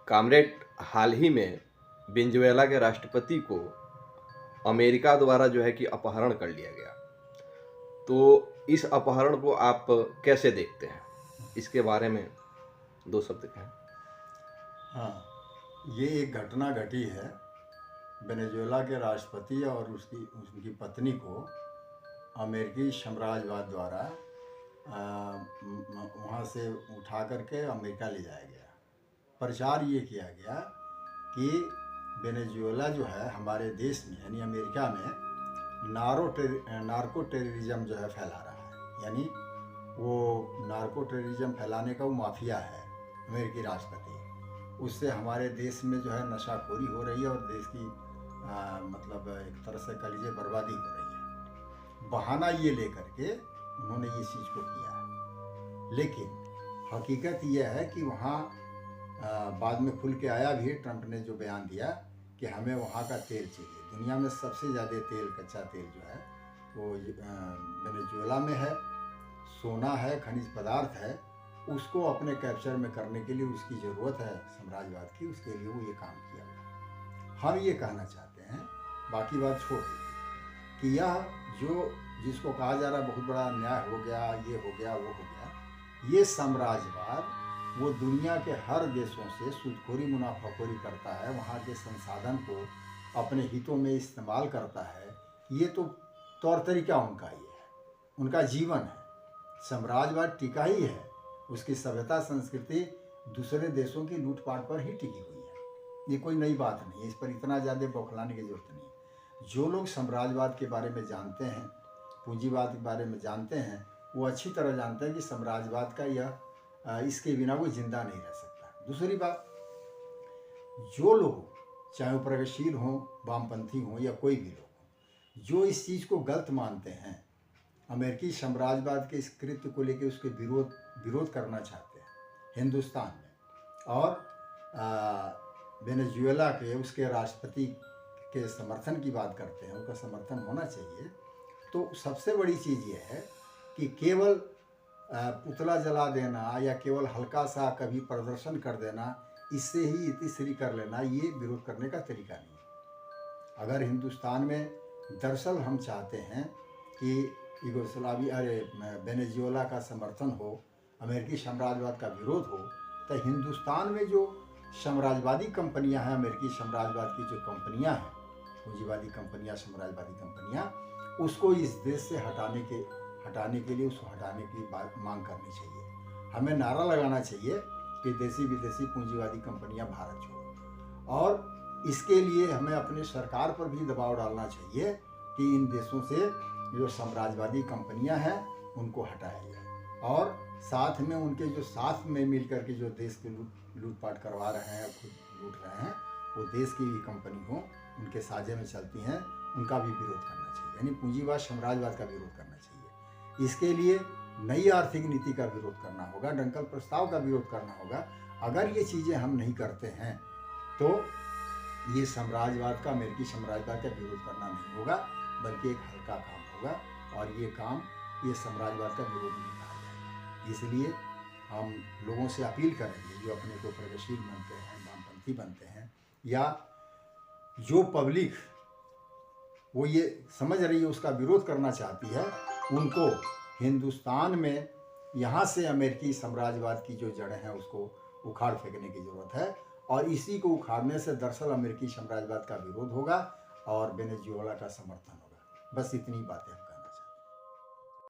Comrade, हाल ही में Venezuela के राष्ट्रपति को अमेरिका द्वारा जो है कि अपहरण कर लिया गया। तो इस अपहरण को आप कैसे देखते हैं? इसके बारे में 2 शब्द कहें। हाँ, ये एक घटना घटी है। वेनेजुएला के राष्ट्रपति और उसकी उनकी पत्नी को अमेरिकी साम्राज्यवाद द्वारा वहाँ से उठा करके अमेरिका ले जाया गया। प्रचार ये किया गया कि वेनेजुएला जो है हमारे देश में यानी अमेरिका में नार्को टेररिज्म जो है फैला रहा है, यानी वो नार्को टेररिज्म फैलाने का वो माफिया है अमेरिकी राष्ट्रपति। उससे हमारे देश में जो है नशाखोरी हो रही है और देश की मतलब एक तरह से कलीजे बर्बादी हो रही है। बहाना ये लेकर के उन्होंने ये चीज़ को किया है, लेकिन हकीकत यह है कि वहाँ बाद में खुल के आया भी, ट्रंप ने जो बयान दिया कि हमें वहाँ का तेल चाहिए। दुनिया में सबसे ज़्यादा तेल, कच्चा तेल जो है वो वेनेजुएला में है। सोना है, खनिज पदार्थ है, उसको अपने कैप्चर में करने के लिए उसकी ज़रूरत है साम्राज्यवाद की, उसके लिए वो ये काम किया हुआ। हम ये कहना चाहते हैं, बाकी बात छोड़ दीजिए, कि यह जो जिसको कहा जा रहा है बहुत बड़ा अन्याय हो गया, ये हो गया, वो हो गया, ये साम्राज्यवाद वो दुनिया के हर देशों से सूदखोरी, मुनाफाखोरी करता है, वहाँ के संसाधन को अपने हितों में इस्तेमाल करता है। ये तो तौर तरीका उनका ही है, उनका जीवन है। साम्राज्यवाद टिका ही है, उसकी सभ्यता संस्कृति दूसरे देशों की लूटपाट पर ही टिकी हुई है। ये कोई नई बात नहीं है, इस पर इतना ज़्यादा बौखलाने की जरूरत नहीं है। जो लोग साम्राज्यवाद के बारे में जानते हैं, पूंजीवाद के बारे में जानते हैं, वो अच्छी तरह जानते हैं कि साम्राज्यवाद का यह इसके बिना वो जिंदा नहीं रह सकता। दूसरी बात, जो लोग चाहे वो प्रगतिशील हों, वामपंथी हों या कोई भी लोग हों, जो इस चीज़ को गलत मानते हैं, अमेरिकी साम्राज्यवाद के इस कृत्य को लेकर उसके विरोध करना चाहते हैं हिंदुस्तान में, और वेनेजुएला के उसके राष्ट्रपति के समर्थन की बात करते हैं, उनका समर्थन होना चाहिए, तो सबसे बड़ी चीज़ ये है कि केवल पुतला जला देना या केवल हल्का सा कभी प्रदर्शन कर देना, इससे ही इतिश्री कर लेना, ये विरोध करने का तरीका नहीं है। अगर हिंदुस्तान में दरअसल हम चाहते हैं कि वेनेजुएला का समर्थन हो, अमेरिकी साम्राज्यवाद का विरोध हो, तो हिंदुस्तान में जो साम्राज्यवादी कंपनियां हैं, अमेरिकी साम्राज्यवाद की जो कंपनियां हैं, पूंजीवादी कंपनियां, साम्राज्यवादी कंपनियां, उसको इस देश से हटाने के लिए उसको हटाने की मांग करनी चाहिए। हमें नारा लगाना चाहिए कि देसी विदेशी पूंजीवादी कंपनियां भारत छोड़ो, और इसके लिए हमें अपने सरकार पर भी दबाव डालना चाहिए कि इन देशों से जो साम्राज्यवादी कंपनियां हैं उनको हटाया जाए, और साथ में उनके जो साथ में मिलकर के जो देश के लूटपाट करवा रहे हैं, खुद लूट रहे हैं, वो देश की भी कंपनी हो, उनके साझे में चलती हैं, उनका भी विरोध करना चाहिए, यानी पूंजीवाद, साम्राज्यवाद का विरोध करना चाहिए। इसके लिए नई आर्थिक नीति का विरोध करना होगा, डंकल प्रस्ताव का विरोध करना होगा। अगर ये चीज़ें हम नहीं करते हैं तो ये साम्राज्यवाद का, अमेरिकी साम्राज्यवाद का विरोध करना नहीं होगा, बल्कि एक हल्का काम होगा, और ये काम ये साम्राज्यवाद का विरोध नहीं कहा जाएगा। इसलिए हम लोगों से अपील करेंगे, जो अपने को प्रगतिशील बनते हैं, वामपंथी बनते हैं, या जो पब्लिक वो ये समझ रही है उसका विरोध करना चाहती है, उनको हिंदुस्तान में यहाँ से अमेरिकी साम्राज्यवाद की जो जड़ें हैं उसको उखाड़ फेंकने की ज़रूरत है, और इसी को उखाड़ने से दरअसल अमेरिकी साम्राज्यवाद का विरोध होगा और वेनेजुएला का समर्थन होगा। बस इतनी बातें।